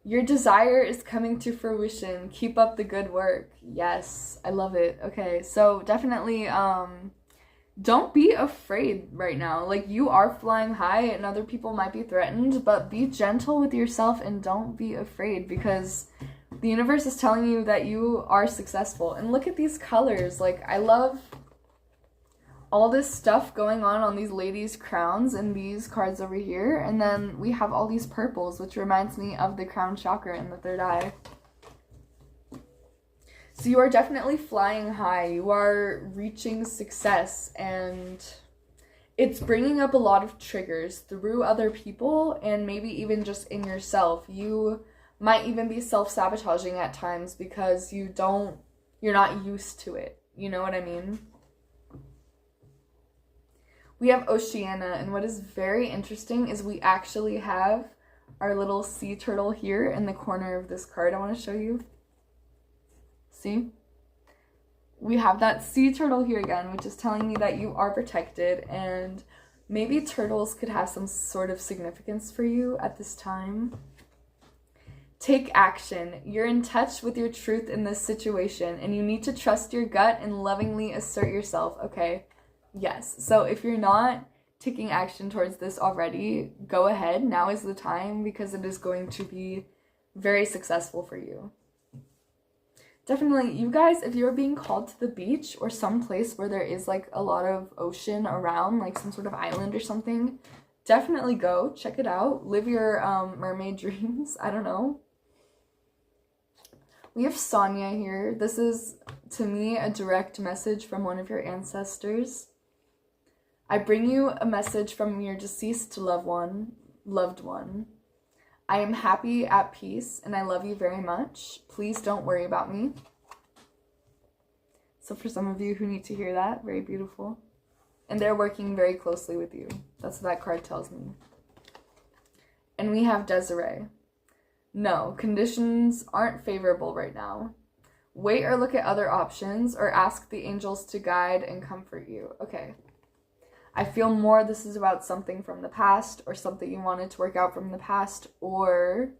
Your desire is coming to fruition. Keep up the good work. Yes, I love it. Okay, so definitely, don't be afraid right now. Like, you are flying high and other people might be threatened, but be gentle with yourself and don't be afraid, because the universe is telling you that you are successful. And look at these colors. Like, I love all this stuff going on these ladies' crowns and these cards over here. And then we have all these purples, which reminds me of the crown chakra in the third eye. So you are definitely flying high. You are reaching success, and it's bringing up a lot of triggers through other people and maybe even just in yourself. You might even be self-sabotaging at times because you're not used to it. You know what I mean? We have Oceana, and what is very interesting is we actually have our little sea turtle here in the corner of this card. I want to show you. See? We have that sea turtle here again, which is telling me that you are protected, and maybe turtles could have some sort of significance for you at this time. Take action. You're in touch with your truth in this situation, and you need to trust your gut and lovingly assert yourself. Okay, yes. So if you're not taking action towards this already, go ahead. Now is the time, because it is going to be very successful for you. Definitely, you guys, if you're being called to the beach or some place where there is like a lot of ocean around, like some sort of island or something, definitely go. Check it out. Live your mermaid dreams. I don't know. We have Sonia here. This is, to me, a direct message from one of your ancestors. I bring you a message from your deceased loved one. I am happy, at peace, and I love you very much. Please don't worry about me. So for some of you who need to hear that, very beautiful. And they're working very closely with you. That's what that card tells me. And we have Desiree. No, conditions aren't favorable right now. Wait or look at other options, or ask the angels to guide and comfort you. Okay. I feel more this is about something from the past, or something you wanted to work out from the past, or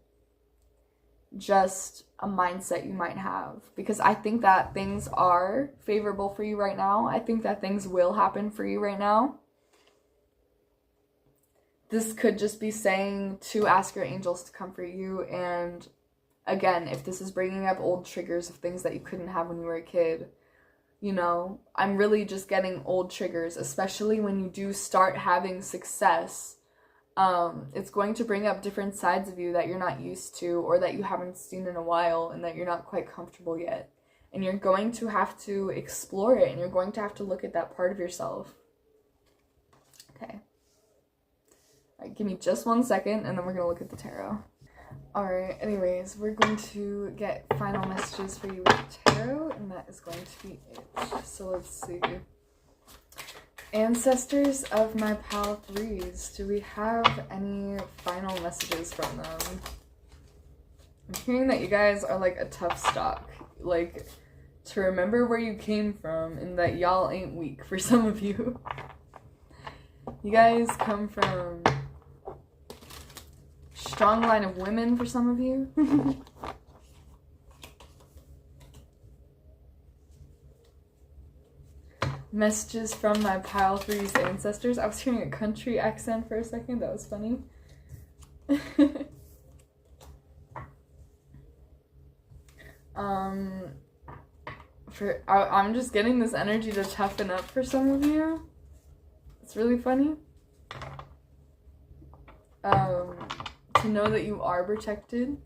just a mindset you might have. Because I think that things are favorable for you right now. I think that things will happen for you right now. This could just be saying to ask your angels to comfort you. And again, if this is bringing up old triggers of things that you couldn't have when you were a kid, you know, I'm really just getting old triggers, especially when you do start having success. It's going to bring up different sides of you that you're not used to, or that you haven't seen in a while, and that you're not quite comfortable yet. And you're going to have to explore it, and you're going to have to look at that part of yourself. Okay. All right, give me just 1 second, and then we're going to look at the tarot. Alright, anyways, we're going to get final messages for you with tarot, and that is going to be it. So let's see. Ancestors of my pal threes, do we have any final messages from them? I'm hearing that you guys are like a tough stock, like to remember where you came from, and that y'all ain't weak for some of you. You guys come from strong line of women for some of you. Messages from my pile three's ancestors. I was hearing a country accent for a second. That was funny. I'm just getting this energy to toughen up for some of you. It's really funny. To know that you are protected.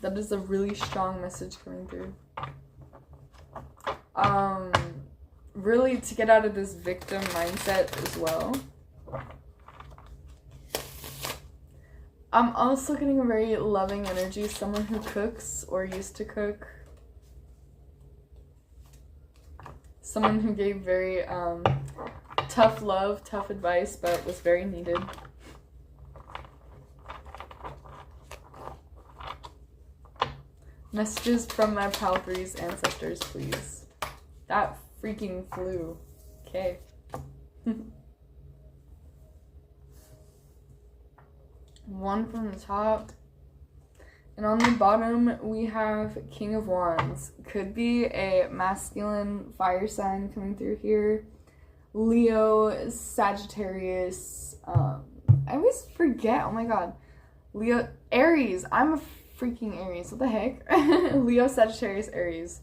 That is a really strong message coming through. Really to get out of this victim mindset as well. I'm also getting a very loving energy, someone who cooks or used to cook. Someone who gave very tough love, tough advice, but was very needed. Messages from my pal three's ancestors, please. That freaking flew. Okay. One from the top. And on the bottom, we have King of Wands. Could be a masculine fire sign coming through here. Leo, Sagittarius, I always forget, oh my god. Leo, Aries. I'm a freaking Aries. What the heck? Leo, Sagittarius, Aries.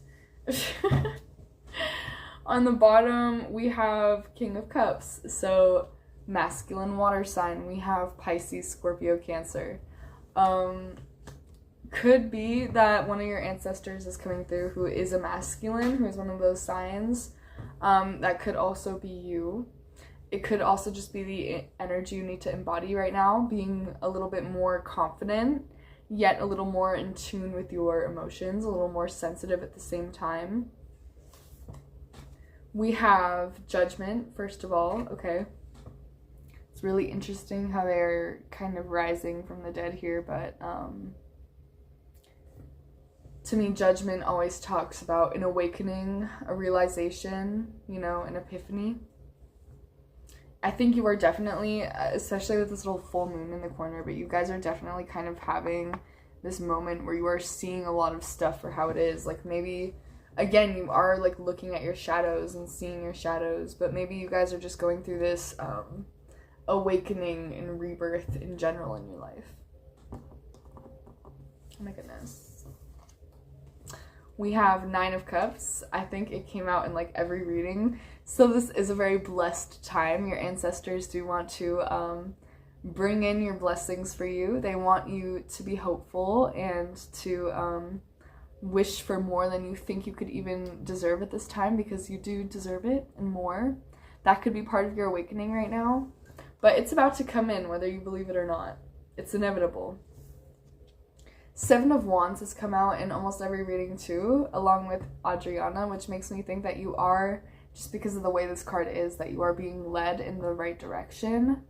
On the bottom, we have King of Cups. So, masculine water sign. We have Pisces, Scorpio, Cancer. Could be that one of your ancestors is coming through who is a masculine, who is one of those signs. That could also be you. It could also just be the energy you need to embody right now, being a little bit more confident, yet a little more in tune with your emotions, a little more sensitive at the same time. We have Judgment, first of all, okay. It's really interesting how they're kind of rising from the dead here, but to me, Judgment always talks about an awakening, a realization, you know, an epiphany. I think you are definitely, especially with this little full moon in the corner, but you guys are definitely kind of having this moment where you are seeing a lot of stuff for how it is. Like maybe, again, you are like looking at your shadows and seeing your shadows, but maybe you guys are just going through this awakening and rebirth in general in your life. Oh my goodness. We have 9 of Cups. I think it came out in like every reading. So this is a very blessed time. Your ancestors do want to bring in your blessings for you. They want you to be hopeful and to wish for more than you think you could even deserve at this time, because you do deserve it and more. That could be part of your awakening right now. But it's about to come in, whether you believe it or not. It's inevitable. 7 of Wands has come out in almost every reading too, along with Adriana, which makes me think that you are, just because of the way this card is, that you are being led in the right direction.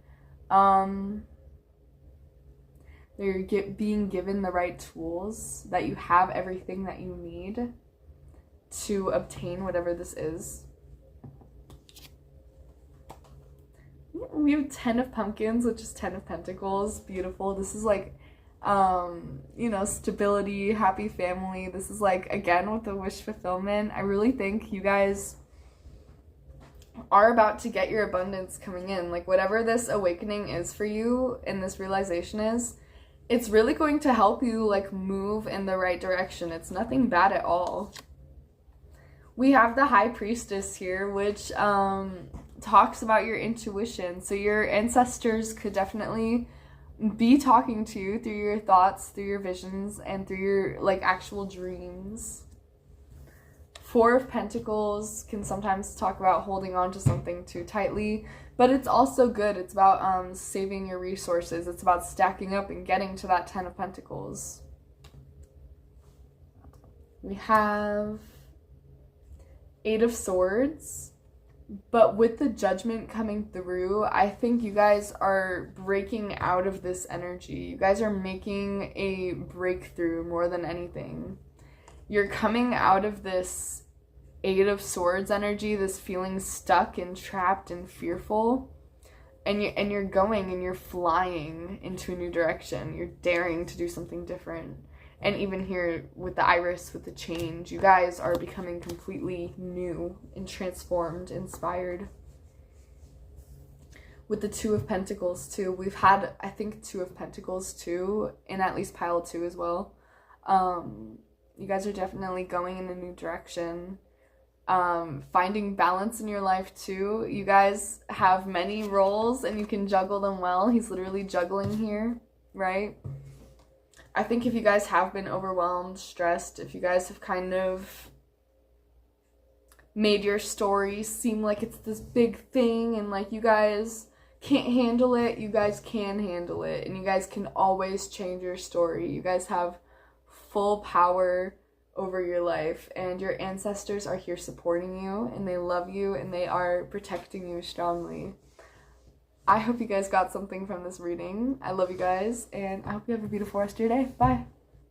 You're being given the right tools, that you have everything that you need to obtain whatever this is. We have 10 of Pumpkins, which is 10 of Pentacles. Beautiful. This is like, you know, stability, happy family. This is like, again, with the wish fulfillment. I really think you guys are about to get your abundance coming in. Like whatever this awakening is for you and this realization is, it's really going to help you like move in the right direction. It's nothing bad at all. We have the High Priestess here, which talks about your intuition. So your ancestors could definitely be talking to you through your thoughts, through your visions, and through your like actual dreams. 4 of Pentacles can sometimes talk about holding on to something too tightly, but it's also good. It's about saving your resources. It's about stacking up and getting to that 10 of Pentacles. We have 8 of Swords. But with the Judgment coming through, I think you guys are breaking out of this energy. You guys are making a breakthrough more than anything. You're coming out of this 8 of Swords energy, this feeling stuck and trapped and fearful. And you're going and you're flying into a new direction. You're daring to do something different. And even here with the Iris, with the change, you guys are becoming completely new and transformed, inspired. With the 2 of Pentacles too, we've had, I think, 2 of Pentacles too, in at least pile 2 as well. You guys are definitely going in a new direction. Finding balance in your life too. You guys have many roles and you can juggle them well. He's literally juggling here, right? I think if you guys have been overwhelmed, stressed, if you guys have kind of made your story seem like it's this big thing and like you guys can't handle it, you guys can handle it, and you guys can always change your story. You guys have full power over your life, and your ancestors are here supporting you, and they love you, and they are protecting you strongly. I hope you guys got something from this reading. I love you guys, and I hope you have a beautiful rest of your day. Bye.